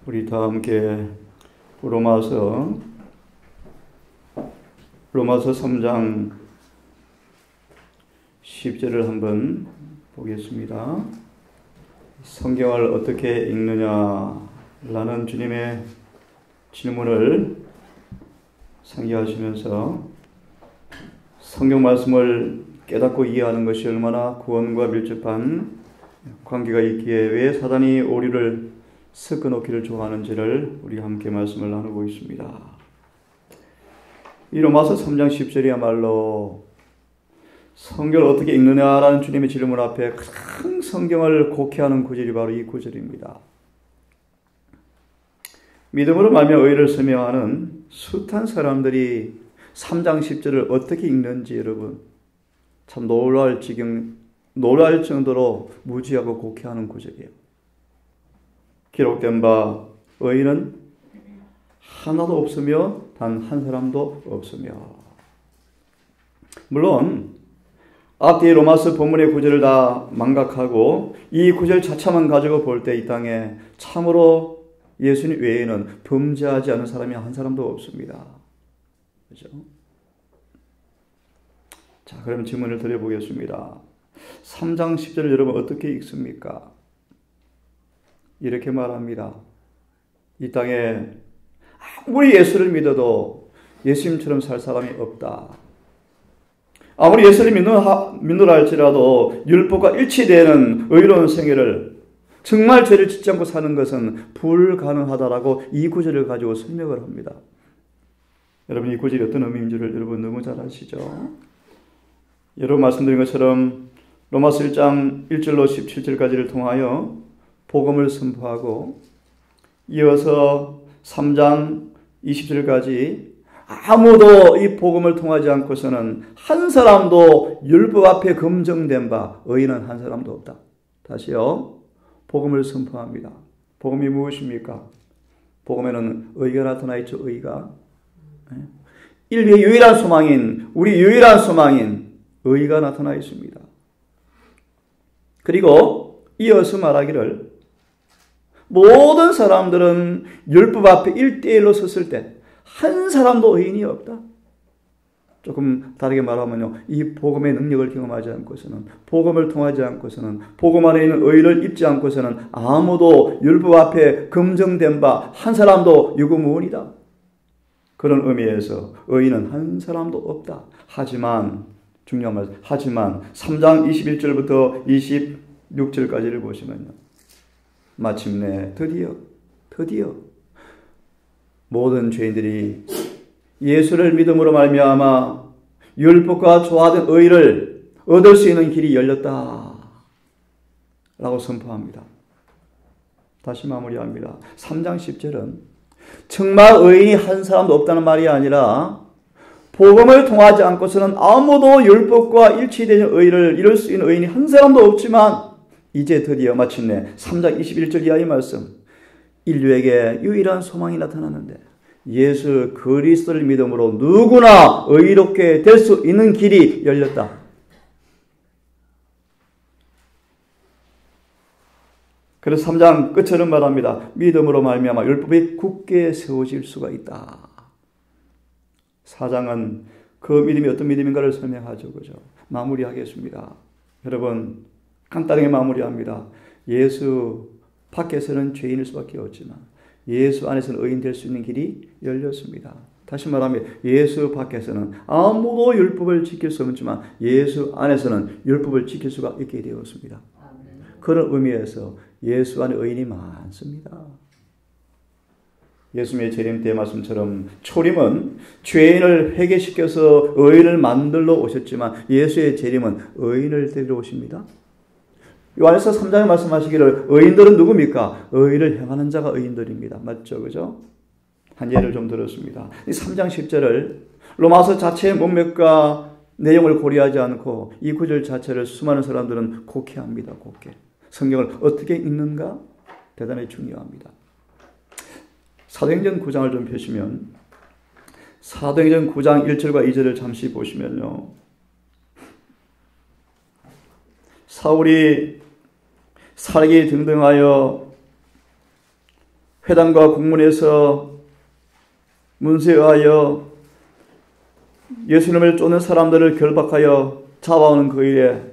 우리 다 함께 로마서 3장 10절을 한번 보겠습니다. 성경을 어떻게 읽느냐라는 주님의 질문을 상기하시면서 성경 말씀을 깨닫고 이해하는 것이 얼마나 구원과 밀접한 관계가 있기에 왜 사단이 오류를 섞어놓기를 좋아하는지를 우리 함께 말씀을 나누고 있습니다. 이 로마서 3장 10절이야말로 성경을 어떻게 읽느냐라는 주님의 질문 앞에 큰 성경을 곡해하는 구절이 바로 이 구절입니다. 믿음으로 말미암아 의를 설명하는 숱한 사람들이 3장 10절을 어떻게 읽는지 여러분 참 놀랄 정도로 무지하고 곡해하는 구절이에요. 기록된 바 의인은 하나도 없으며 단 한 사람도 없으며. 물론 앞뒤 로마서 본문의 구절을 다 망각하고 이 구절 자체만 가지고 볼 때 이 땅에 참으로 예수님 외에는 범죄하지 않은 사람이 한 사람도 없습니다. 그렇죠? 자, 그럼 질문을 드려보겠습니다. 3장 10절을 여러분 어떻게 읽습니까? 이렇게 말합니다. 이 땅에 아무리 예수를 믿어도 예수님처럼 살 사람이 없다. 아무리 예수를 믿노라 할지라도 율법과 일치되는 의로운 생애를 정말 죄를 짓지 않고 사는 것은 불가능하다라고 이 구절을 가지고 설명을 합니다. 여러분 이 구절이 어떤 의미인지를 여러분 너무 잘 아시죠? 여러분 말씀드린 것처럼 로마서 1장 1절로 17절까지를 통하여 복음을 선포하고 이어서 3장 20절까지 아무도 이 복음을 통하지 않고서는 한 사람도 율법 앞에 검증된 바 의인은 한 사람도 없다. 다시요. 복음을 선포합니다. 복음이 무엇입니까? 복음에는 의가 나타나 있죠. 의가. 인류의 유일한 소망인 우리 유일한 소망인 의가 나타나 있습니다. 그리고 이어서 말하기를 모든 사람들은 율법 앞에 1대1로 섰을 때 한 사람도 의인이 없다. 조금 다르게 말하면요. 이 복음의 능력을 경험하지 않고서는 복음을 통하지 않고서는 복음 안에 있는 의를 입지 않고서는 아무도 율법 앞에 검증된 바 한 사람도 유구무원이다. 그런 의미에서 의인은 한 사람도 없다. 하지만 중요한 말 하지만 3장 21절부터 26절까지를 보시면요. 마침내 드디어 모든 죄인들이 예수를 믿음으로 말미암아 율법과 조화된 의를 얻을 수 있는 길이 열렸다 라고 선포합니다. 다시 마무리합니다. 3장 10절은 정말 의인이 한 사람도 없다는 말이 아니라 복음을 통하지 않고서는 아무도 율법과 일치되는 의를 이룰 수 있는 의인이 한 사람도 없지만 이제 드디어 마침내 3장 21절 이하의 말씀 인류에게 유일한 소망이 나타났는데 예수 그리스도를 믿음으로 누구나 의롭게 될 수 있는 길이 열렸다. 그래서 3장 끝처럼 말합니다. 믿음으로 말미암아 율법이 굳게 세워질 수가 있다. 4장은 그 믿음이 어떤 믿음인가를 설명하죠. 그죠? 마무리하겠습니다. 여러분 간단하게 마무리합니다. 예수 밖에서는 죄인일 수밖에 없지만 예수 안에서는 의인 될 수 있는 길이 열렸습니다. 다시 말하면 예수 밖에서는 아무도 율법을 지킬 수 없지만 예수 안에서는 율법을 지킬 수가 있게 되었습니다. 그런 의미에서 예수 안에 의인이 많습니다. 예수님의 재림 때 말씀처럼 초림은 죄인을 회개시켜서 의인을 만들러 오셨지만 예수의 재림은 의인을 데리러 오십니다. 요한에서 3장에 말씀하시기를 의인들은 누굽니까? 의를 행하는 자가 의인들입니다. 맞죠? 그죠? 한 예를 좀 들었습니다. 이 3장 10절을 로마서 자체의 문맥과 내용을 고려하지 않고 이 구절 자체를 수많은 사람들은 곡해합니다. 곡해. 성경을 어떻게 읽는가? 대단히 중요합니다. 사도행전 9장을 좀 펴시면 사도행전 9장 1절과 2절을 잠시 보시면요. 사울이 살기 등등하여 회당과 공문에서 문서에 의하여 예수님을 쫓는 사람들을 결박하여 잡아오는 그 일에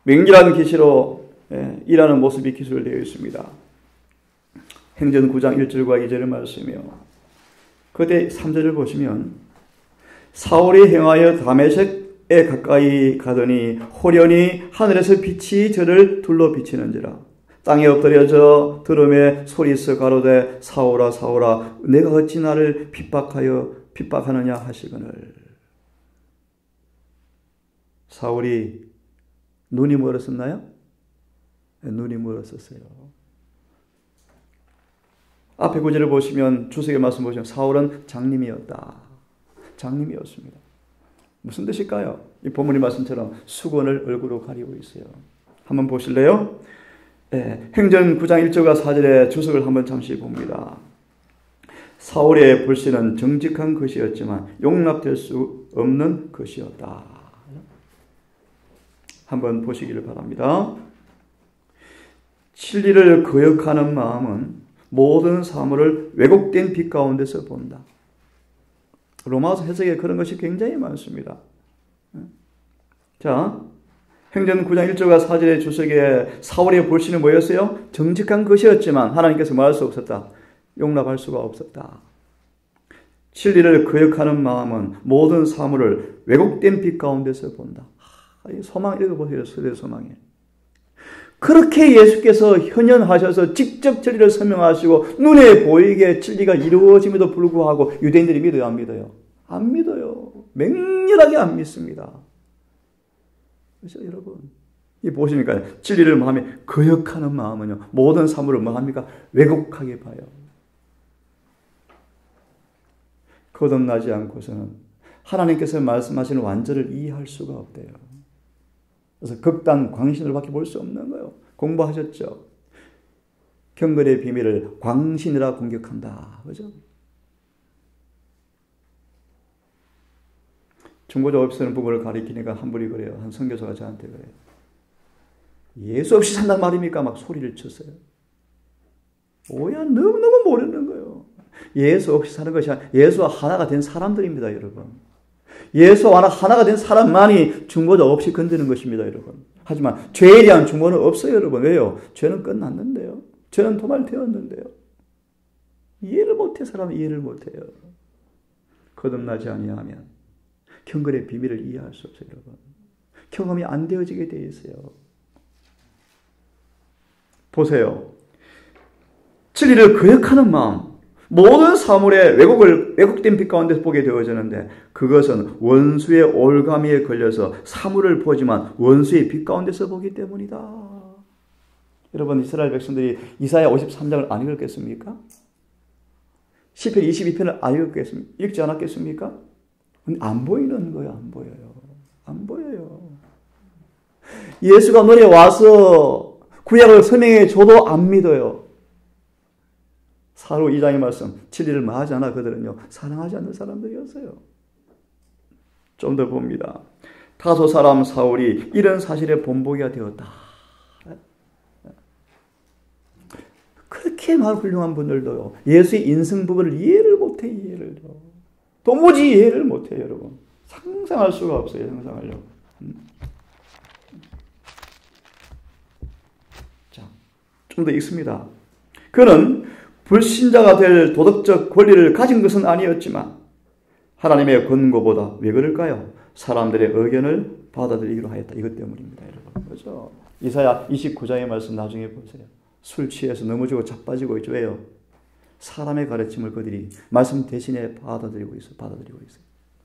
맹렬한 기시로 일하는 모습이 기술되어 있습니다. 행전 9장 1절과 2절의 말씀이요. 그때 3절을 보시면 사울이 행하여 다메섹에 가까이 가더니 호련히 하늘에서 빛이 저를 둘러 비치는지라. 땅에 엎드려져 들음에 소리서 가로되 사울아 사울아 내가 어찌 나를 핍박하느냐 하시거늘. 사울이 눈이 멀었었나요? 눈이 멀었었어요. 앞에 구절을 보시면 주석의 말씀 보시면 사울은 장님이었다. 장님이었습니다. 무슨 뜻일까요? 이 본문의 말씀처럼 수건을 얼굴로 가리고 있어요. 한번 보실래요? 행전 9장 1절과 4절의 주석을 한번 잠시 봅니다. 사울의 불신은 정직한 것이었지만 용납될 수 없는 것이었다. 한번 보시기를 바랍니다. 진리를 거역하는 마음은 모든 사물을 왜곡된 빛 가운데서 본다. 로마서 해석에 그런 것이 굉장히 많습니다. 자, 행전 9장 1절과 4절의 주석에 사울의 불신은 뭐였어요? 정직한 것이었지만 하나님께서 말할 수 없었다. 용납할 수가 없었다. 진리를 거역하는 마음은 모든 사물을 왜곡된 빛 가운데서 본다. 소망 읽어보세요. 서대 소망에. 그렇게 예수께서 현현하셔서 직접 진리를 설명하시고 눈에 보이게 진리가 이루어짐에도 불구하고 유대인들이 믿어요? 안 믿어요? 안 믿어요. 맹렬하게 안 믿습니다. 그렇죠, 여러분? 이 보시니까 진리를 마음에 거역하는 마음은요, 모든 사물을 뭐 합니까? 왜곡하게 봐요. 거듭나지 않고서는 하나님께서 말씀하시는 완전을 이해할 수가 없대요. 그래서 극단 광신으로 밖에 볼 수 없는 거예요. 공부하셨죠? 경건의 비밀을 광신이라 공격한다. 그죠? 중보자 없이 사는 부부를 가리키니까 한 분이 그래요. 한 선교사가 저한테 그래요. 예수 없이 산단 말입니까? 막 소리를 쳤어요. 뭐야, 너무너무 모르는 거예요. 예수 없이 사는 것이 아니라 예수와 하나가 된 사람들입니다, 여러분. 예수와 하나가 된 사람만이 중보자 없이 건드는 것입니다, 여러분. 하지만 죄에 대한 중보는 없어요, 여러분. 왜요? 죄는 끝났는데요. 죄는 도말되었는데요. 이해를 못해, 사람은 이해를 못해요. 거듭나지 아니하면 경건의 비밀을 이해할 수 없어요, 여러분. 경험이 안 되어지게 되어 있어요. 보세요. 진리를 거역하는 마음, 모든 사물의 왜곡된 빛 가운데서 보게 되어지는데 그것은 원수의 올가미에 걸려서 사물을 보지만 원수의 빛 가운데서 보기 때문이다. 여러분, 이스라엘 백성들이 이사야 53장을 안 읽었겠습니까? 시편 22편을 안 읽었겠습니까? 읽지 않았겠습니까? 안 보이는 거예요. 안 보여요. 안 보여요. 예수가 너네 와서 구약을 설명해 줘도 안 믿어요. 사로 2장의 말씀, 진리를 말하지 않아 그들은요, 사랑하지 않는 사람들이었어요. 좀 더 봅니다. 다소 사람 사울이 이런 사실에 본보기가 되었다. 그렇게 훌륭한 분들도요, 예수의 인성 부분을 이해를 못해, 이해를. 도무지 이해를 못해요, 여러분. 상상할 수가 없어요, 상상하려고. 자, 좀 더 읽습니다. 그는 불신자가 될 도덕적 권리를 가진 것은 아니었지만 하나님의 권고보다 왜 그럴까요? 사람들의 의견을 받아들이기로 하였다. 이것 때문입니다, 여러분. 그렇죠? 이사야 29장의 말씀 나중에 보세요. 술 취해서 넘어지고 자빠지고 있죠. 왜요? 사람의 가르침을 그들이 말씀 대신에 받아들이고 있어요.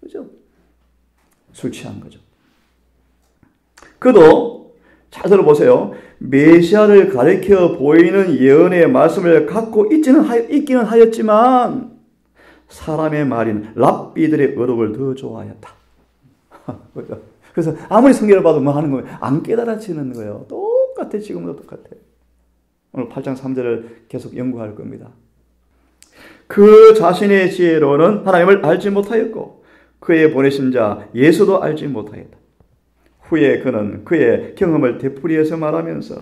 그렇죠? 술 취한 거죠. 그도 잘 들어보세요. 메시아를 가리켜 보이는 예언의 말씀을 갖고 있기는 하였지만 사람의 말인 랍비들의 의록을 더 좋아하였다. 그래서 아무리 성경을 봐도 뭐 하는 거예요? 안 깨달아지는 거예요. 똑같아. 지금도 똑같아. 오늘 8장 3절을 계속 연구할 겁니다. 그 자신의 지혜로는 하나님을 알지 못하였고 그의 보내신 자 예수도 알지 못하였다. 후에 그는 그의 경험을 되풀이해서 말하면서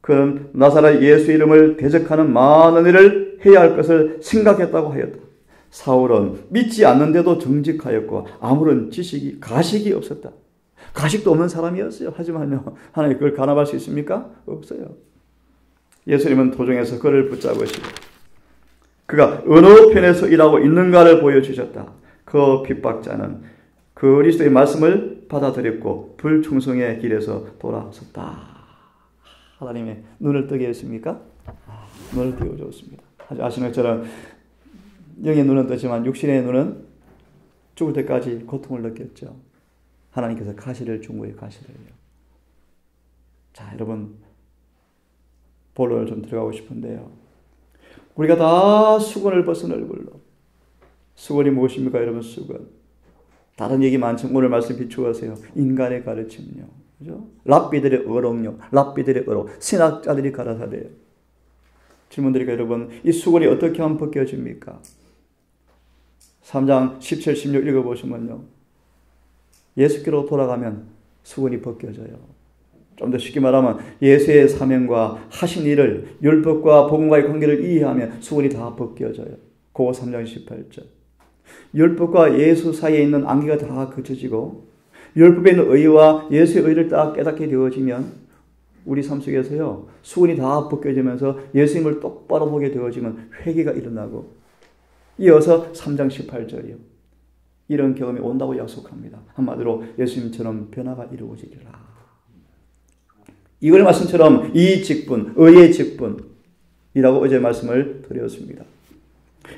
그는 나사렛 예수 이름을 대적하는 많은 일을 해야 할 것을 생각했다고 하였다. 사울은 믿지 않는데도 정직하였고 아무런 가식이 없었다. 가식도 없는 사람이었어요. 하지만요, 하나님 그걸 간합할 수 있습니까? 없어요. 예수님은 도중에서 그를 붙잡으시고 그가 어느 편에서 일하고 있는가를 보여주셨다. 그 핍박자는 그리스도의 말씀을 받아들였고 불충성의 길에서 돌아섰다. 하나님의 눈을 뜨게 했습니까? 눈을 띄워주었습니다. 아시는 것처럼 영의 눈은 뜨지만 육신의 눈은 죽을 때까지 고통을 느꼈죠. 하나님께서 가시를 준 거예요. 가시를요. 자, 여러분 본론을 좀 들어가고 싶은데요. 우리가 다 수건을 벗은 얼굴로. 수건이 무엇입니까, 여러분? 수건. 다른 얘기 많지만 오늘 말씀 비추어세요. 인간의 가르침요. 그죠? 랍비들의 어록요. 랍비들의 어록. 신학자들이 가라사대요. 질문 드릴까요, 여러분? 이 수건이 어떻게 하면 벗겨집니까? 3장 17, 16 읽어보시면요. 예수께로 돌아가면 수건이 벗겨져요. 좀 더 쉽게 말하면 예수의 사명과 하신 일을 율법과 복음과의 관계를 이해하면 수건이 다 벗겨져요. 고고 3장 18절. 율법과 예수 사이에 있는 안개가 다 그쳐지고 율법에 있는 의와 예수의 의를 딱 깨닫게 되어지면 우리 삶 속에서요. 수건이 다 벗겨지면서 예수님을 똑바로 보게 되어지면 회개가 일어나고 이어서 3장 18절이요. 이런 경험이 온다고 약속합니다. 한마디로 예수님처럼 변화가 이루어지리라. 이걸 말씀처럼 이 직분, 의의 직분이라고 어제 말씀을 드렸습니다.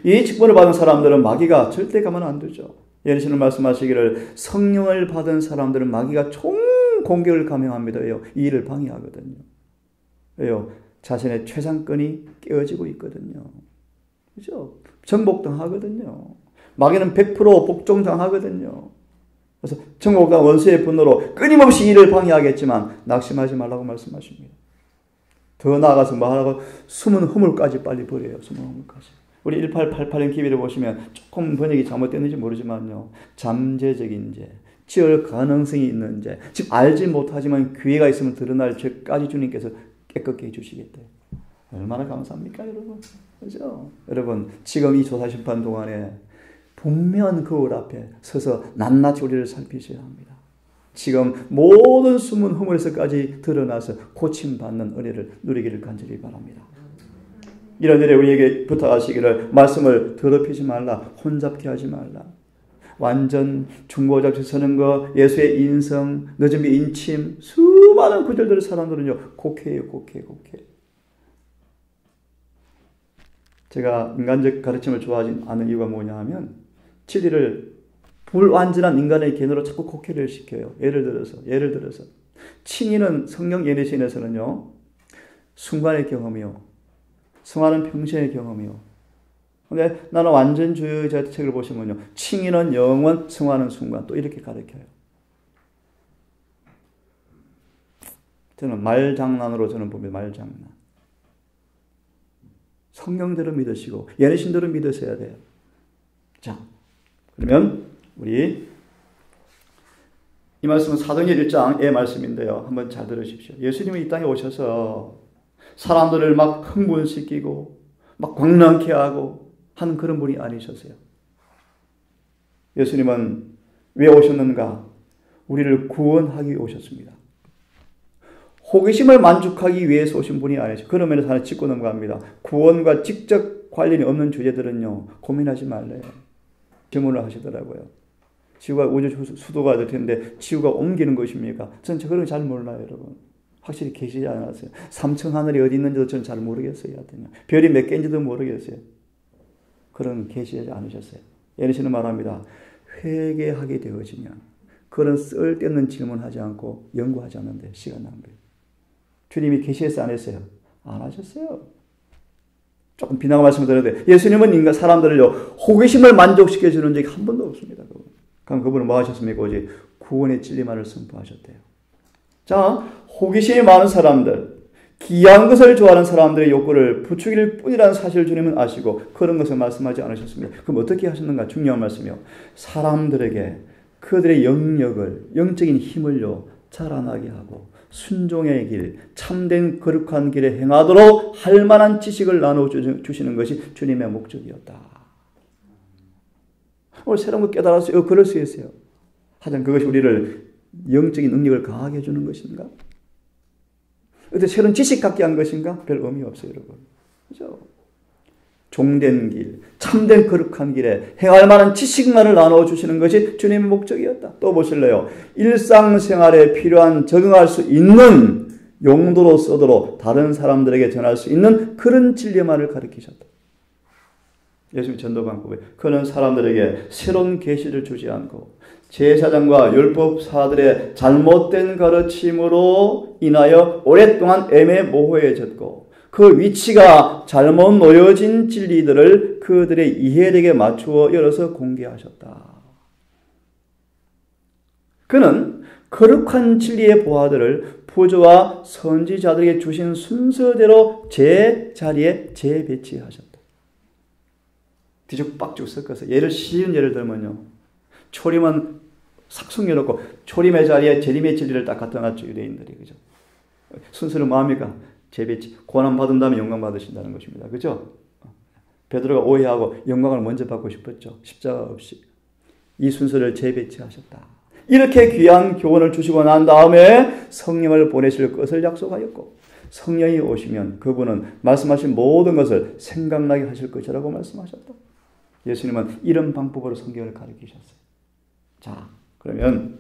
이 직분을 받은 사람들은 마귀가 절대 가만 안 두죠. 예수님 말씀하시기를 성령을 받은 사람들은 마귀가 총 공격을 감행합니다. 이 일을 방해하거든요. 왜요? 자신의 최상권이 깨어지고 있거든요. 그죠? 정복당하거든요. 마귀는 100% 복종당하거든요. 그래서 정복당 원수의 분노로 끊임없이 일을 방해하겠지만 낙심하지 말라고 말씀하십니다. 더 나아가서 말하고 숨은 허물까지 빨리 버려요. 숨은 허물까지. 우리 1888년 기비를 보시면 조금 번역이 잘못됐는지 모르지만요. 잠재적인 죄, 지을 가능성이 있는 죄, 즉 알지 못하지만 기회가 있으면 드러날 죄까지 주님께서 깨끗게 해주시겠대요. 얼마나 감사합니까, 여러분? 그죠? 여러분, 지금 이 조사심판 동안에 분명한 거울 앞에 서서 낱낱이 우리를 살피셔야 합니다. 지금 모든 숨은 허물에서까지 드러나서 고침받는 은혜를 누리기를 간절히 바랍니다. 이런 일에 우리에게 부탁하시기를 말씀을 더럽히지 말라, 혼잡게 하지 말라. 완전 중고잡지 서는 거, 예수의 인성, 늦은 비 인침, 수많은 구절들을 사람들은요 곡해요, 곡해. 제가 인간적 가르침을 좋아하지 않는 이유가 뭐냐 하면 진리를 불완전한 인간의 견해로 자꾸 곡해를 시켜요. 예를 들어서 칭의는 성령 예리신에서는요 순간의 경험이요, 성화는 평생의 경험이요. 근데 나는 완전주의자 책을 보시면요 칭의는 영원, 성화는 순간, 또 이렇게 가르쳐요. 저는 말장난으로 봅니다. 말장난. 성령대로 믿으시고 예리신대로 믿으셔야 돼요. 자, 그러면 우리 이 말씀은 사도행전 1장의 말씀인데요. 한번 잘 들으십시오. 예수님이 이 땅에 오셔서 사람들을 막 흥분시키고 막 광란케 하고 하는 그런 분이 아니셨어요. 예수님은 왜 오셨는가? 우리를 구원하기 위해 오셨습니다. 호기심을 만족하기 위해서 오신 분이 아니죠. 그런 면에서 하나 짚고 넘어갑니다. 구원과 직접 관련이 없는 주제들은요 고민하지 말래요. 질문을 하시더라고요. 지구가 우주 수도가 될 텐데 지구가 옮기는 것입니까? 저는 그런 거 잘 몰라요, 여러분. 확실히 계시지 않았어요. 삼층 하늘이 어디 있는지도 저는 잘 모르겠어요. 별이 몇 개인지도 모르겠어요. 그런 계시하지 않으셨어요. 예수님은 말합니다. 회개하게 되어지면 그런 쓸데없는 질문하지 않고 연구하지 않는데 시간 낭비. 주님이 계시했어요, 안 했어요? 안 하셨어요. 조금 비난의 말씀을 드렸는데 예수님은 인간 사람들을요 호기심을 만족시켜주는 적이 한 번도 없습니다. 그럼 그분은 뭐 하셨습니까? 오직 구원의 진리만을 선포하셨대요. 자, 호기심이 많은 사람들, 귀한 것을 좋아하는 사람들의 욕구를 부추길 뿐이라는 사실을 주님은 아시고 그런 것을 말씀하지 않으셨습니다. 그럼 어떻게 하셨는가? 중요한 말씀이요. 사람들에게 그들의 영역을, 영적인 힘을요 자라나게 하고 순종의 길, 참된 거룩한 길에 행하도록 할 만한 지식을 나눠주시는 것이 주님의 목적이었다. 오늘 새로운 거 깨달았어요. 그럴 수 있어요. 하지만 그것이 우리를 영적인 능력을 강하게 해주는 것인가? 어떻게 새로운 지식 갖게 한 것인가? 별 의미 없어요, 여러분. 그죠? 종된 길, 참된 거룩한 길에 행할 만한 지식만을 나눠주시는 것이 주님의 목적이었다. 또 보실래요? 일상생활에 필요한 적응할 수 있는 용도로 써도록 다른 사람들에게 전할 수 있는 그런 진리만을 가르치셨다. 예수님 전도 방법에 그는 사람들에게 새로운 계시를 주지 않고 제사장과 율법사들의 잘못된 가르침으로 인하여 오랫동안 애매모호해졌고 그 위치가 잘못 놓여진 진리들을 그들의 이해력에 맞추어 열어서 공개하셨다. 그는 거룩한 진리의 보화들을 부조와 선지자들에게 주신 순서대로 제 자리에 재배치하셨다. 뒤죽박죽 섞어서 쉬운 예를 들면요. 초림은 싹 숨겨놓고 초림의 자리에 재림의 진리를 딱 갖다 놨죠. 유대인들이. 그죠? 순서는 뭐합니까? 재배치. 고난 받은 다음에 영광 받으신다는 것입니다. 그죠? 베드로가 오해하고 영광을 먼저 받고 싶었죠. 십자가 없이. 이 순서를 재배치하셨다. 이렇게 귀한 교훈을 주시고 난 다음에 성령을 보내실 것을 약속하였고 성령이 오시면 그분은 말씀하신 모든 것을 생각나게 하실 것이라고 말씀하셨다. 예수님은 이런 방법으로 성경을 가르치셨어요. 자, 그러면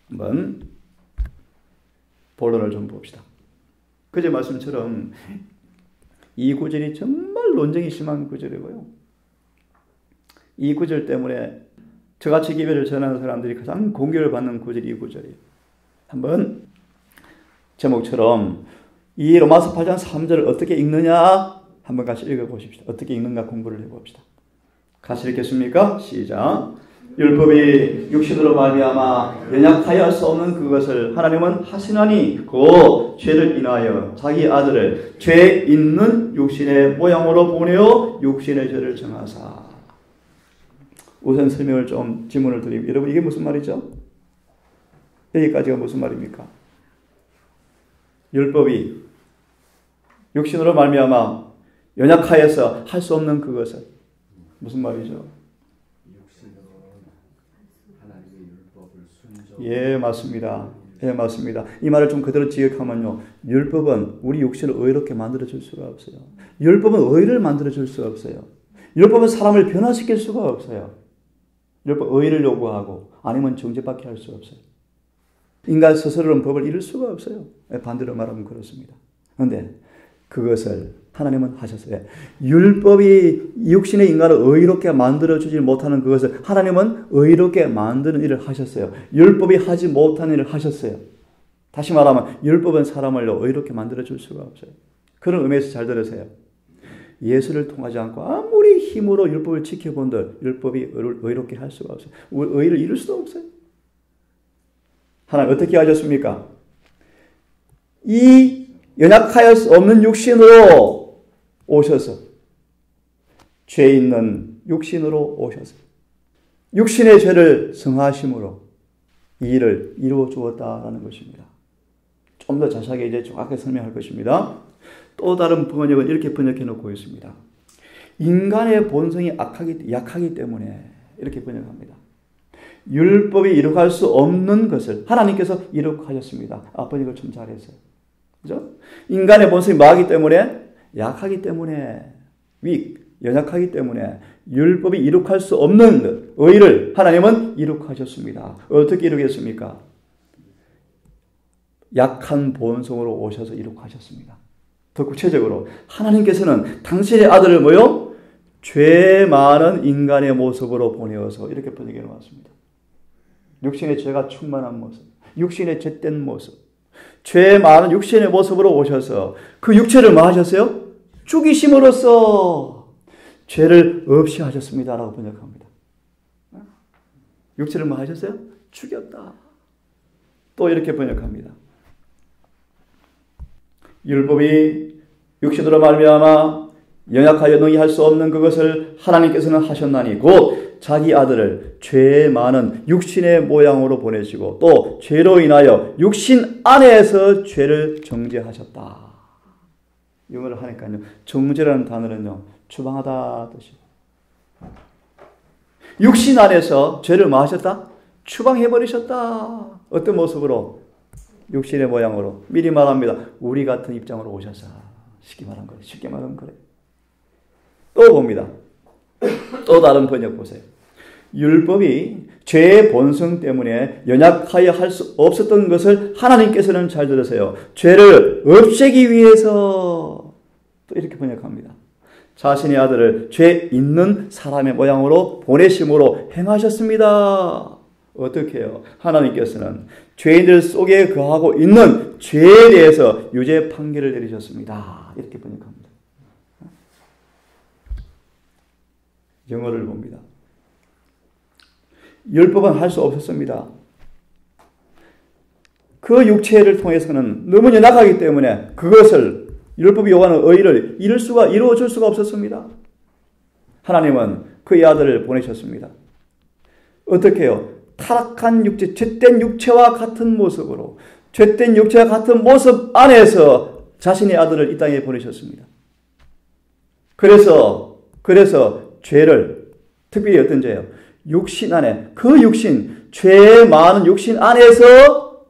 한번 본론을 좀 봅시다. 그제 말씀처럼 이 구절이 정말 논쟁이 심한 구절이고요. 이 구절 때문에 저같이 기별을 전하는 사람들이 가장 공격을 받는 구절이 이 구절이에요. 한번 제목처럼 이 로마서 8장 3절을 어떻게 읽느냐 한번 같이 읽어보십시다. 어떻게 읽는가 공부를 해봅시다. 같이 읽겠습니까? 시작. 율법이 육신으로 말미암아 연약하여 할 수 없는 그것을 하나님은 하시나니 그 죄를 인하여 자기 아들을 죄 있는 육신의 모양으로 보내어 육신의 죄를 정하사. 우선 설명을 좀 질문을 드리면 여러분 이게 무슨 말이죠? 여기까지가 무슨 말입니까? 율법이 육신으로 말미암아 연약하여서 할 수 없는 그것을 무슨 말이죠? 예, 맞습니다. 예, 맞습니다. 이 말을 좀 그대로 지역하면요. 율법은 우리 육신을 의롭게 만들어줄 수가 없어요. 율법은 의를 만들어줄 수가 없어요. 율법은 사람을 변화시킬 수가 없어요. 율법 의를 요구하고 아니면 정죄받게 할 수 없어요. 인간 스스로는 법을 이룰 수가 없어요. 반대로 말하면 그렇습니다. 그런데 그것을 하나님은 하셨어요. 율법이 육신의 인간을 의롭게 만들어주지 못하는 그것을 하나님은 의롭게 만드는 일을 하셨어요. 율법이 하지 못하는 일을 하셨어요. 다시 말하면 율법은 사람을 의롭게 만들어줄 수가 없어요. 그런 의미에서 잘 들으세요. 예수를 통하지 않고 아무리 힘으로 율법을 지켜본들 율법이 의롭게 할 수가 없어요. 의를 이룰 수도 없어요. 하나님 어떻게 하셨습니까? 이 연약하여 수 없는 육신으로 오셔서 죄 있는 육신으로 오셔서 육신의 죄를 성하심으로 이 일을 이루어 주었다라는 것입니다. 좀 더 자세하게 이제 정확하게 설명할 것입니다. 또 다른 번역은 이렇게 번역해 놓고 있습니다. 인간의 본성이 약하기 때문에 이렇게 번역합니다. 율법이 이룩할 수 없는 것을 하나님께서 이룩하셨습니다. 번역을 좀 잘했어요. 그죠? 인간의 본성이 뭐하기 때문에? 약하기 때문에, 연약하기 때문에 율법이 이룩할 수 없는 의를 하나님은 이룩하셨습니다. 어떻게 이룩했습니까? 약한 본성으로 오셔서 이룩하셨습니다. 더 구체적으로 하나님께서는 당신의 아들을 뭐요? 죄 많은 인간의 모습으로 보내어서 이렇게 번역해 놓았습니다. 육신의 죄가 충만한 모습, 육신의 죄된 모습, 죄 많은 육신의 모습으로 오셔서 그 육체를 뭐 하셨어요? 죽이심으로써 죄를 없이 하셨습니다라고 번역합니다. 육체를 뭐 하셨어요? 죽였다. 또 이렇게 번역합니다. 율법이 육신으로 말미암아 연약하여 능히 할 수 없는 그것을 하나님께서는 하셨나니 곧 자기 아들을 죄 많은 육신의 모양으로 보내시고 또 죄로 인하여 육신 안에서 죄를 정죄하셨다. 영어를 하니까요. 정죄라는 단어는요. 추방하다 뜻이에요. 육신 안에서 죄를 뭐 하셨다? 추방해버리셨다. 어떤 모습으로? 육신의 모양으로. 미리 말합니다. 우리 같은 입장으로 오셔서. 쉽게 말한 거예요. 쉽게 말하면 그래요. 또 봅니다. 또 다른 번역 보세요. 율법이 죄의 본성 때문에 연약하여 할 수 없었던 것을 하나님께서는 잘 들으세요. 죄를 없애기 위해서 또 이렇게 번역합니다. 자신의 아들을 죄 있는 사람의 모양으로 보내심으로 행하셨습니다. 어떻게 해요? 하나님께서는 죄인들 속에 거하고 있는 죄에 대해서 유죄 판결을 내리셨습니다. 이렇게 번역합니다. 영어를 봅니다. 율법은 할 수 없었습니다. 그 육체를 통해서는 너무 연약하기 때문에 그것을 율법이 요구하는 의를 이루어줄 수가 없었습니다. 하나님은 그의 아들을 보내셨습니다. 어떻게 해요? 타락한 육체, 죄된 육체와 같은 모습으로 죄된 육체와 같은 모습 안에서 자신의 아들을 이 땅에 보내셨습니다. 그래서 죄를 특별히 어떤 죄예요? 육신 안에 그 육신, 죄 많은 육신 안에서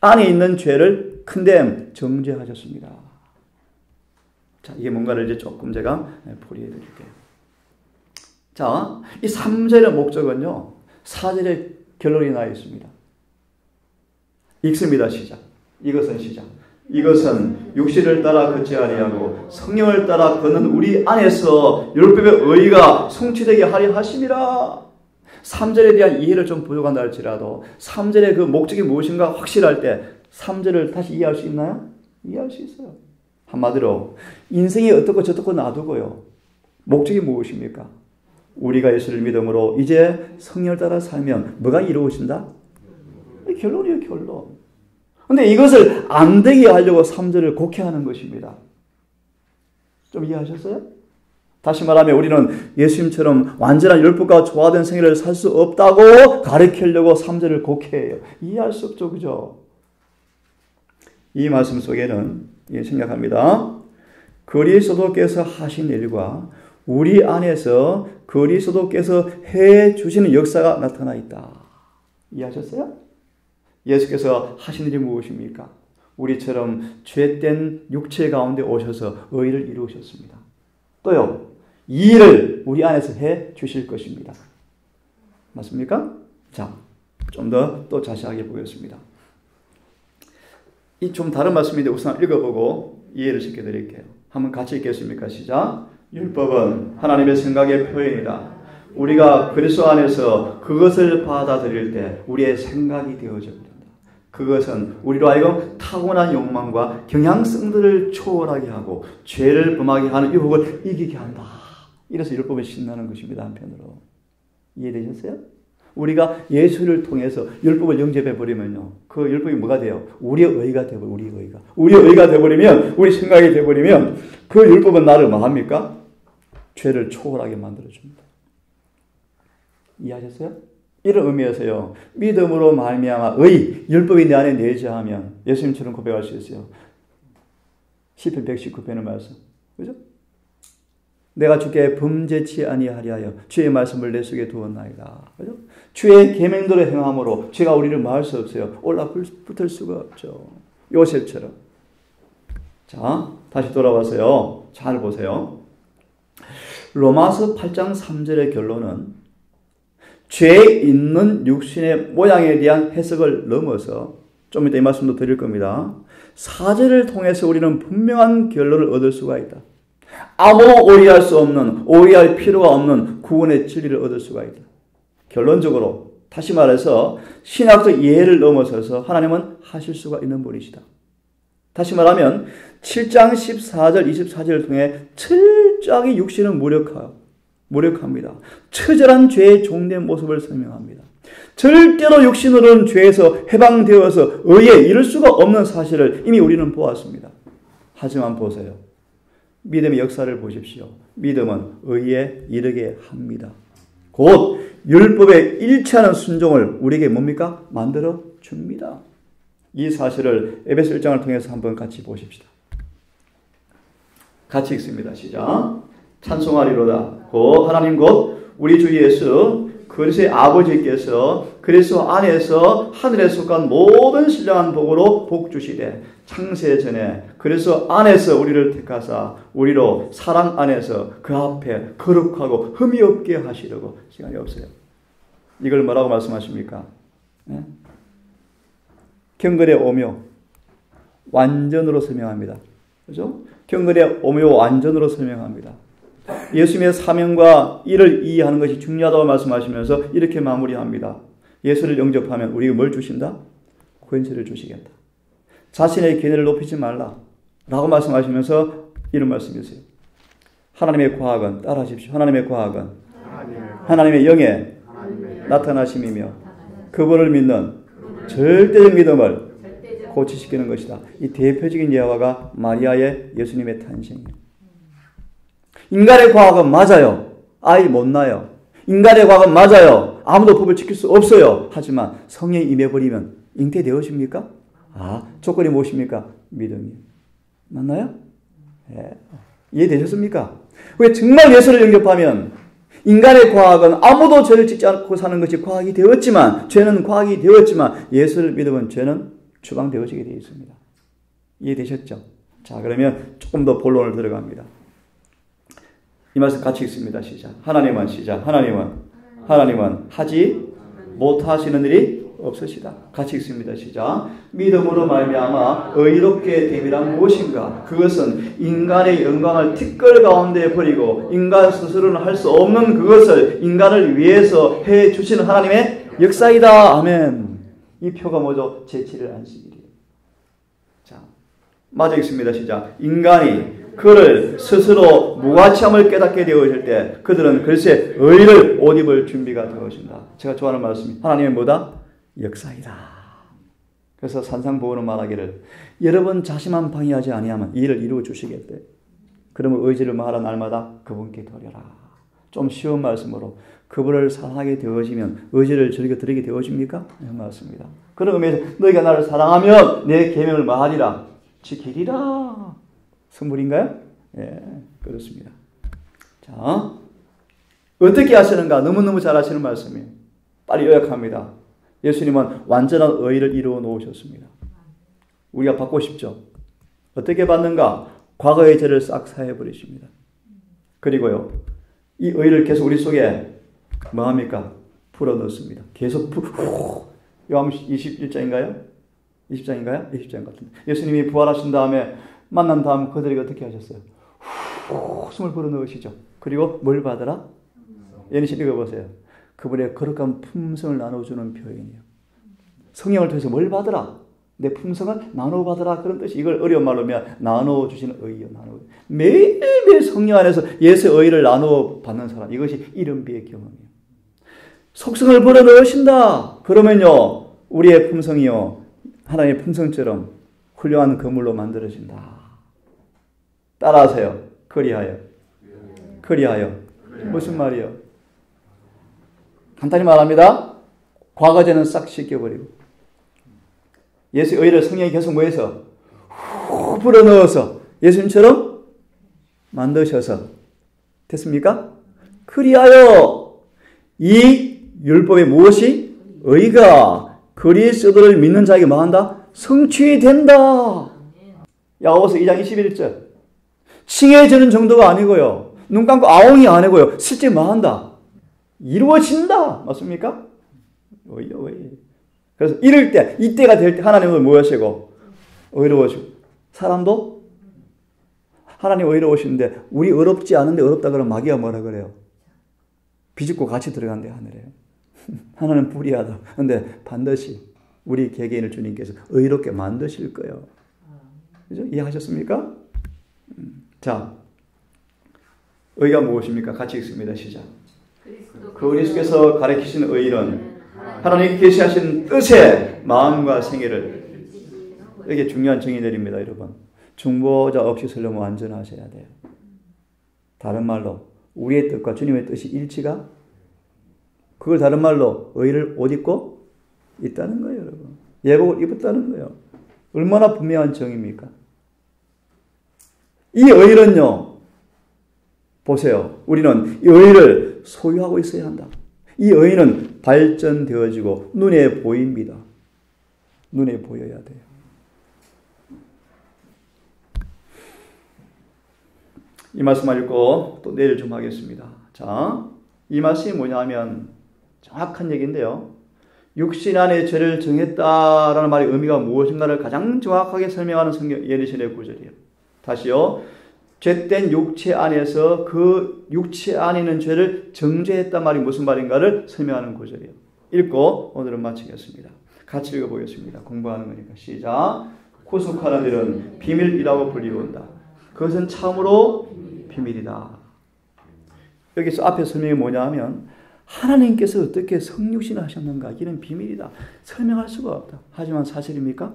안에 있는 죄를 컨뎀 정죄하셨습니다. 자, 이게 뭔가를 이제 조금 제가 풀이해 드릴게요. 자, 이 3절의 목적은요. 4절의 결론이 나 있습니다. 읽습니다. 시작. 이것은 육신을 따라 걷지 아니하고 성령을 따라 걷는 우리 안에서 율법의 의가 성취되게 하려 하심이라. 3절에 대한 이해를 좀 부족한다 할지라도 3절의 그 목적이 무엇인가 확실할 때 3절을 다시 이해할 수 있나요? 이해할 수 있어요. 한마디로 인생이 어떻고 저떻고 놔두고요. 목적이 무엇입니까? 우리가 예수를 믿음으로 이제 성령을 따라 살면 뭐가 이루어진다? 결론이에요. 결론. 근데 이것을 안 되게 하려고 3절을 곡해하는 것입니다. 좀 이해하셨어요? 다시 말하면 우리는 예수님처럼 완전한 율법과 조화된 생애를 살 수 없다고 가르치려고 3절을 곡해해요. 이해할 수 없죠. 그죠? 이 말씀 속에는 생각합니다. 그리스도께서 하신 일과 우리 안에서 그리스도께서 해 주시는 역사가 나타나 있다. 이해하셨어요? 예수께서 하신 일이 무엇입니까? 우리처럼 죄된 육체 가운데 오셔서 의를 이루셨습니다. 또요, 이 일을 우리 안에서 해 주실 것입니다. 맞습니까? 자, 좀 더 또 자세하게 보겠습니다. 이 좀 다른 말씀인데 우선 읽어보고 이해를 시켜드릴게요. 한번 같이 읽겠습니까? 시작. 율법은 하나님의 생각의 표현이다. 우리가 그리스도 안에서 그것을 받아들일 때 우리의 생각이 되어져 버린다. 그것은 우리로 하여금 타고난 욕망과 경향성들을 초월하게 하고 죄를 범하게 하는 유혹을 이기게 한다. 이래서 율법을 신나는 것입니다. 한편으로. 이해되셨어요? 우리가 예수를 통해서 율법을 영접해버리면요. 그 율법이 뭐가 돼요? 우리의 의가 되어버려요. 우리의 의가 되어버리면, 우리 생각이 되어버리면 그 율법은 나를 뭐 합니까? 죄를 초월하게 만들어줍니다. 이해하셨어요? 이런 의미에서요. 믿음으로 말미암아 율법이 내 안에 내재하면 예수님처럼 고백할 수 있어요. 시편 119편의 말씀. 그죠? 내가 주께 범죄치 아니하리 하여 주의 말씀을 내 속에 두었나이다. 그죠? 주의 계명대로 행함으로 죄가 우리를 마할 수 없어요. 올라붙을 수가 없죠. 요셉처럼. 자, 다시 돌아와서요. 잘 보세요. 로마서 8장 3절의 결론은 죄 있는 육신의 모양에 대한 해석을 넘어서 좀 이따 이 말씀도 드릴 겁니다. 4절을 통해서 우리는 분명한 결론을 얻을 수가 있다. 아무 오해할 수 없는, 오해할 필요가 없는 구원의 진리를 얻을 수가 있다. 결론적으로 다시 말해서 신학적 이해를 넘어서서 하나님은 하실 수가 있는 분이시다. 다시 말하면 7장 14절 24절을 통해 철저하게 육신은 무력합니다. 처절한 죄의 종된 모습을 설명합니다. 절대로 육신으로는 죄에서 해방되어서 의에 이를 수가 없는 사실을 이미 우리는 보았습니다. 하지만 보세요. 믿음의 역사를 보십시오. 믿음은 의에 이르게 합니다. 곧 율법에 일치하는 순종을 우리에게 뭡니까? 만들어 줍니다. 이 사실을 에베소 1장을 통해서 한번 같이 보십시다. 같이 읽습니다. 시작. 찬송하리로다. 곧 하나님 곧 우리 주 예수 그리스도의 아버지께서 그리스도 안에서 하늘에 속한 모든 신령한 복으로 복 주시되 창세 전에 그리스도 안에서 우리를 택하사 우리로 사랑 안에서 그 앞에 거룩하고 흠이 없게 하시려고. 시간이 없어요. 이걸 뭐라고 말씀하십니까? 네? 경건의 오묘 완전으로 설명합니다. 그죠? 경건의 오묘 완전으로 설명합니다. 예수님의 사명과 이를 이해하는 것이 중요하다고 말씀하시면서 이렇게 마무리합니다. 예수를 영접하면 우리가 뭘 주신다? 권세를 주시겠다. 자신의 견해를 높이지 말라 라고 말씀하시면서 이런 말씀이세요. 하나님의 과학은 따라하십시오. 하나님의 과학은 하나님의 영에 나타나심이며 그분을 믿는 절대적 믿음을 고치시키는 것이다. 이 대표적인 예화가 마리아의 예수님의 탄생이에요. 인간의 과학은 맞아요. 아이 못 낳아요. 인간의 과학은 맞아요. 아무도 법을 지킬 수 없어요. 하지만 성령이 임해버리면 잉태되어집니까? 조건이 무엇입니까? 믿음이. 맞나요? 예. 이해되셨습니까? 왜 정말 예수를 영접하면 인간의 과학은 아무도 죄를 짓지 않고 사는 것이 과학이 되었지만 죄는 과학이 되었지만 예수를 믿으면 죄는 추방되어지게 되어 있습니다. 이해되셨죠? 자, 그러면 조금 더 본론을 들어갑니다. 이 말씀 같이 읽습니다. 시작. 하나님은 시작. 하나님은 하지 못하시는 일이 없으시다. 같이 읽습니다. 시작. 믿음으로 말미암아 의롭게 됨이란 무엇인가? 그것은 인간의 영광을 티끌 가운데 버리고 인간 스스로는 할 수 없는 그것을 인간을 위해서 해 주시는 하나님의 역사이다. 아멘. 이 표가 뭐죠? 제7일 안식일이에요. 자, 마저 읽습니다. 시작. 인간이 그를 스스로 무가치함을 깨닫게 되어질 때 그들은 글쎄 의를 옷 입을 준비가 되어진다. 제가 좋아하는 말씀이 하나님의 뭐다? 역사이다. 그래서 산상보호는 말하기를 여러분 자신만 방해하지 아니하면 이 일을 이루어 주시겠대. 그러면 의지를 마라 날마다 그분께 드려라. 좀 쉬운 말씀으로 그분을 사랑하게 되어지면 의지를 즐겨 드리게 되어집니까? 네, 맞습니다. 그런 의미에서 너희가 나를 사랑하면 내 계명을 마하리라 지키리라. 선물인가요? 예, 그렇습니다. 자, 어떻게 하시는가? 너무너무 잘 하시는 말씀이에요. 빨리 요약합니다. 예수님은 완전한 의를 이루어 놓으셨습니다. 우리가 받고 싶죠? 어떻게 받는가? 과거의 죄를 싹 사해버리십니다. 그리고요, 이 의를 계속 우리 속에 뭐합니까? 풀어넣습니다. 계속 요한 21장인가요? 20장인가요? 20장 같은데. 예수님이 부활하신 다음에 만난 다음 그들에게 어떻게 하셨어요? 숨을 불어넣으시죠. 그리고 뭘 받으라? 예니신 읽어보세요. 그분의 거룩한 품성을 나눠주는 표현이에요. 성령을 통해서 뭘 받으라? 내 품성을 나눠받으라. 그런 뜻이 이걸 어려운 말로 하면 나눠주시는 의요. 매일매일 성령 안에서 예수의 의를 나눠받는 사람. 이것이 이른비의 경험이에요. 속성을 불어넣으신다. 그러면요, 우리의 품성이요, 하나님의 품성처럼 훌륭한 거물로 만들어진다. 따라하세요. 그리하여. 무슨 말이요? 간단히 말합니다. 과거죄는 싹 씻겨버리고 예수의 의를 성령이 계속 모여서 불어넣어서 예수님처럼 만드셔서 됐습니까? 그리하여 이 율법의 무엇이? 의가 그리스도를 믿는 자에게 뭐한다? 성취된다. 야고보서 2장 21절. 칭해지는 정도가 아니고요. 눈 감고 아웅이 아니고요. 실제 뭐한다? 이루어진다. 맞습니까? 그래서 이럴 때, 이때가 될 때 하나님은 무엇이고? 의로우시고. 사람도 하나님 의로우시는데 우리 의롭지 않은데 의롭다 그러면 마귀가 뭐라 그래요? 비집고 같이 들어간대 하늘에. 하나는 불의하다. 근데 반드시 우리 개개인을 주님께서 의롭게 만드실 거예요. 그죠? 이해하셨습니까? 자, 의가 무엇입니까? 같이 읽습니다. 시작. 그리스도께서 가르치신 의는 하나님이 계시하신 뜻의 마음과 생애를, 이게 중요한 정의들입니다. 여러분, 중보자 없이 설령 완전하셔야 돼요. 다른 말로 우리의 뜻과 주님의 뜻이 일치가, 그걸 다른 말로 의를 옷 입고 있다는 거예요, 여러분. 예복을 입었다는 거예요. 얼마나 분명한 정의입니까? 이 의는요, 보세요. 우리는 이 의를 소유하고 있어야 한다. 이 의는 발전되어지고 눈에 보입니다. 눈에 보여야 돼요. 이 말씀을 읽고 또 내일 좀 하겠습니다. 자, 이 말씀이 뭐냐면 정확한 얘기인데요. 육신 안에 죄를 정했다라는 말의 의미가 무엇인가를 가장 정확하게 설명하는 성경 예리신의 구절이에요. 다시요. 죄된 육체 안에서 그 육체 안에 있는 죄를 정죄했단 말이 무슨 말인가를 설명하는 구절이에요. 읽고 오늘은 마치겠습니다. 같이 읽어보겠습니다. 공부하는 거니까. 시작. 구속하는 일은 비밀이라고 불리운다. 그것은 참으로 비밀이다. 여기서 앞에 설명이 뭐냐 하면 하나님께서 어떻게 성육신을 하셨는가, 이런 비밀이다. 설명할 수가 없다. 하지만 사실입니까?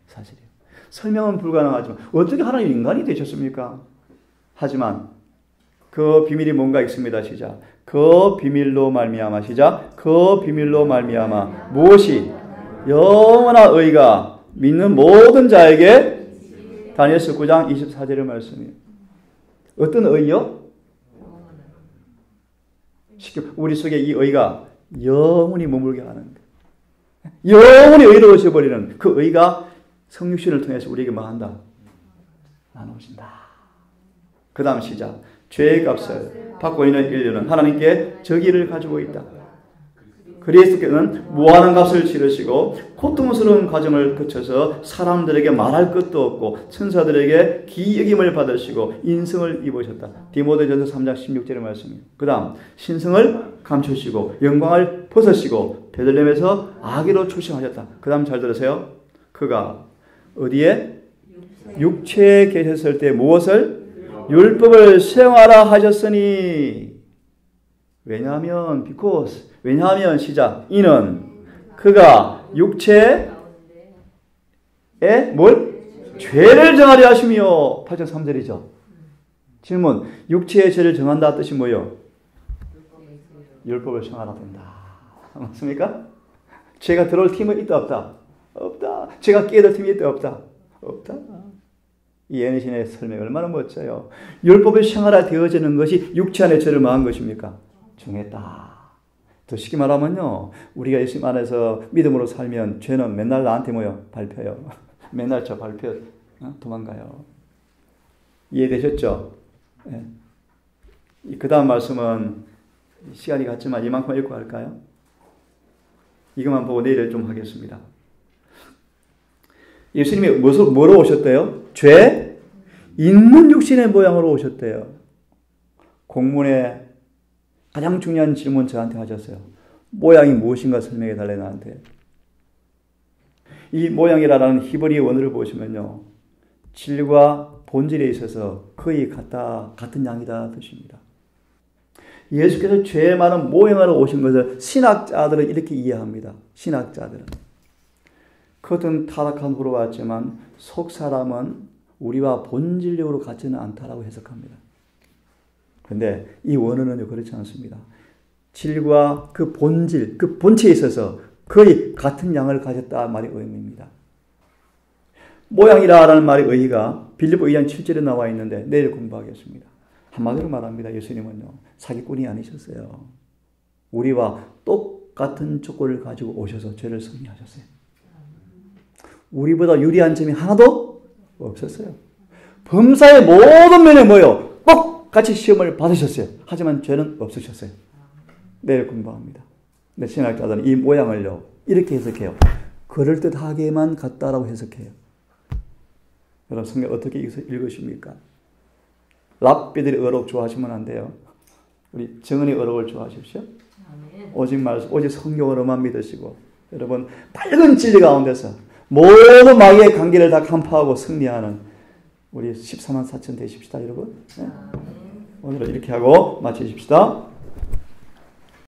사실이에요. 설명은 불가능하지만 어떻게 하나님 인간이 되셨습니까? 하지만 그 비밀이 뭔가 있습니다. 시작. 그 비밀로 말미암아. 시작. 그 비밀로 말미암아 무엇이 영원한 의가 믿는 모든 자에게, 다니엘서 9장 24절의 말씀이에요. 어떤 의요? 우리 속에 이 의가 영원히 머물게 하는 거예요. 영원히 의로워져 버리는 그 의가 성육신을 통해서 우리에게 뭐 한다? 나누어진다. 그 다음 시작. 죄의 값을 받고 있는 인류는 하나님께 저기를 가지고 있다. 그리스도께서는 무한한 값을 치르시고 고통스러운 과정을 거쳐서 사람들에게 말할 것도 없고 천사들에게 기여김을 받으시고 인성을 입으셨다. 디모데전서 3장 16절의 말씀이에요. 그 다음 신성을 감추시고 영광을 벗으시고 베들레헴에서 아기로 출생하셨다. 그 다음 잘 들으세요. 그가 어디에? 육체에 계셨을 때 무엇을? 율법을 수행하라 하셨으니. 왜냐하면 왜냐하면 시작. 이는 그가 육체에 뭘? 죄를 정하려 하시며. 8장 3절이죠. 질문. 육체의 죄를 정한다 뜻이 뭐예요? 율법을 수행하라 된다. 맞습니까? 죄가 들어올 틈이 있다 없다? 없다. 죄가 끼어들 틈이 있다 없다? 없다. 이 예언신의 설명이 얼마나 멋져요. 율법을 수행하라 되어지는 것이 육체 안에 죄를 망한 것입니까? 정했다. 더 쉽게 말하면요, 우리가 예수님 안에서 믿음으로 살면 죄는 맨날 나한테 뭐요? 밟혀요. 맨날 저 밟혀 도망가요. 이해되셨죠? 네. 그 다음 말씀은 시간이 갔지만 이만큼 읽고 할까요? 이것만 보고 내일 좀 하겠습니다. 예수님이 뭐로 오셨대요? 죄 있는 육신의 모양으로 오셨대요. 공문에 가장 중요한 질문 저한테 하셨어요. 모양이 무엇인가 설명해 달래 나한테. 이 모양이라는 히브리 원어를 보시면요, 질과 본질에 있어서 거의 같은 양이다 뜻입니다. 예수께서 죄에 많은 모양으로 오신 것을 신학자들은 이렇게 이해합니다. 신학자들은 겉은 타락한 후로 왔지만 속 사람은 우리와 본질적으로 같지는 않다라고 해석합니다. 그런데 이 원어는요, 그렇지 않습니다. 질과 그 본질, 그 본체에 있어서 거의 같은 양을 가졌다 말의 의미입니다. 모양이라는 말의 의의가 빌립보 2장 7절에 나와 있는데 내일 공부하겠습니다. 한마디로 말합니다. 예수님은요, 사기꾼이 아니셨어요. 우리와 똑같은 조건을 가지고 오셔서 죄를 승리하셨어요. 우리보다 유리한 점이 하나도 없었어요. 범사의 모든 면에 뭐예요? 똑같이 시험을 받으셨어요. 하지만 죄는 없으셨어요. 내일 공부합니다. 내 신학자들은 이 모양을요, 이렇게 해석해요. 그럴듯하게만 같다라고 해석해요. 여러분 성경 어떻게 읽으십니까? 랍비들의 어록 좋아하시면 안 돼요. 우리 정은의 어록을 좋아하십시오. 오직 성경으로만 믿으시고, 여러분 밝은 진리 가운데서 모든 마귀의 관계를 다 간파하고 승리하는 우리 14만 4천 되십시다, 여러분. 네? 오늘은 이렇게 하고 마치십시다.